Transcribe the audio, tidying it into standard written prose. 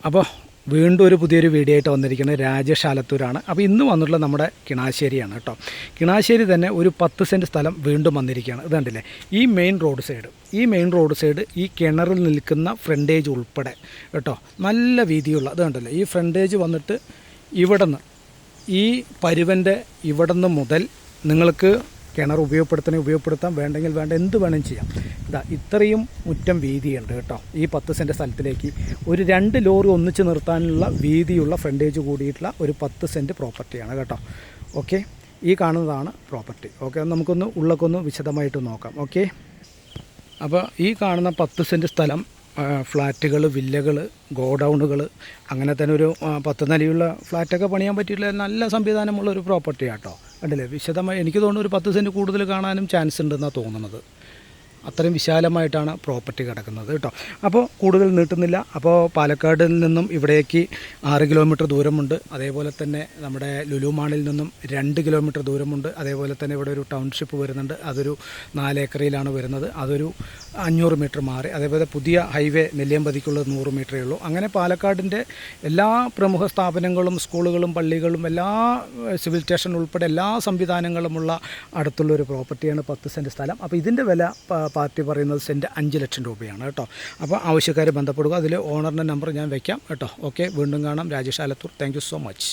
അപ്പോൾ വീണ്ടും ഒരു പുതിയൊരു വീഡിയോ ആയിട്ട് വന്നിരിക്കുന്നത് രാജേഷ് ആലത്തൂരാണ്. അപ്പോൾ ഇന്ന് വന്നിട്ടുള്ള നമ്മുടെ കിണാശ്ശേരിയാണ് കേട്ടോ. കിണാശ്ശേരി തന്നെ ഒരു 10 സെൻറ്റ് സ്ഥലം വീണ്ടും വന്നിരിക്കുകയാണ്. ഇത് കണ്ടില്ലേ, ഈ മെയിൻ റോഡ് സൈഡ് ഈ കിണറിൽ നിൽക്കുന്ന ഫ്രണ്ടേജ് ഉൾപ്പെടെ കേട്ടോ, നല്ല വീതിയുള്ള ഇത് കണ്ടില്ലേ, ഈ ഫ്രണ്ടേജ് വന്നിട്ട് ഇവിടുന്ന് ഈ പരുവൻ്റെ ഇവിടുന്ന് മുതൽ നിങ്ങൾക്ക് കിണർ ഉപയോഗപ്പെടുത്താം, വേണ്ടെങ്കിൽ വേണ്ട, എന്ത് വേണമെങ്കിലും ചെയ്യാം. ഇതാ ഇത്രയും മുറ്റം വീതിയുണ്ട് കേട്ടോ. ഈ 10 സെൻറ്റ് സ്ഥലത്തിലേക്ക് ഒരു 2 ലോറി ഒന്നിച്ച് നിർത്താനുള്ള വീതിയുള്ള ഫ്രണ്ടേജ് കൂടിയിട്ടുള്ള ഒരു 10 സെൻറ്റ് പ്രോപ്പർട്ടിയാണ് കേട്ടോ. ഓക്കെ, ഈ കാണുന്നതാണ് പ്രോപ്പർട്ടി. ഓക്കെ, നമുക്കൊന്ന് ഉള്ളൊക്കെ വിശദമായിട്ട് നോക്കാം. ഓക്കെ, അപ്പോൾ ഈ കാണുന്ന 10 സെൻറ്റ് സ്ഥലം ഫ്ലാറ്റുകൾ, വില്ലകൾ, ഗോഡൗണുകൾ, അങ്ങനെ തന്നെ ഒരു 10 നിലയുള്ള ഫ്ലാറ്റൊക്കെ പണിയാൻ പറ്റിയിട്ടുള്ള നല്ല സംവിധാനമുള്ള ഒരു പ്രോപ്പർട്ടിയാണ് കേട്ടോ. കണ്ടില്ലേ, വിശദമായി എനിക്ക് തോന്നുന്നു ഒരു 10 സെൻറ്റ് കൂടുതൽ കാണാനും ചാൻസ് ഉണ്ടെന്നാണ് തോന്നുന്നത്. അത്രയും വിശാലമായിട്ടാണ് പ്രോപ്പർട്ടി കിടക്കുന്നത് കേട്ടോ. അപ്പോൾ കൂടുതൽ നീട്ടുന്നില്ല. അപ്പോൾ പാലക്കാടിൽ നിന്നും ഇവിടേക്ക് 6 കിലോമീറ്റർ ദൂരമുണ്ട്. അതേപോലെ തന്നെ നമ്മുടെ ലുലു മാളിൽ നിന്നും 2 കിലോമീറ്റർ ദൂരമുണ്ട്. അതേപോലെ തന്നെ ഇവിടെ ഒരു ടൗൺഷിപ്പ് വരുന്നുണ്ട്, അതൊരു 4 ഏക്കറിലാണ് വരുന്നത്, അതൊരു 500 മീറ്റർ മാറി. അതേപോലെ പുതിയ ഹൈവേ നെല്ലിയമ്പതിക്കുള്ളത് 100 മീറ്ററേ ഉള്ളൂ. അങ്ങനെ പാലക്കാടിൻ്റെ എല്ലാ പ്രമുഖ സ്ഥാപനങ്ങളും, സ്കൂളുകളും, പള്ളികളും, എല്ലാ സിവിൽ സ്റ്റേഷൻ ഉൾപ്പെടെ എല്ലാ സംവിധാനങ്ങളുമുള്ള അടുത്തുള്ളൊരു പ്രോപ്പർട്ടിയാണ് 10 സെൻറ്റ് സ്ഥലം. അപ്പോൾ ഇതിൻ്റെ വില പാർട്ടി പറയുന്നത് സെൻറ്റ് 5 ലക്ഷം രൂപയാണ് കേട്ടോ. അപ്പോൾ ആവശ്യക്കാർ ബന്ധപ്പെടുക. അതിൽ ഓണറിൻ്റെ നമ്പർ ഞാൻ വയ്ക്കാം കേട്ടോ. ഓക്കെ, വീണ്ടും കാണാം. Rajesh Alathur. Thank you so much.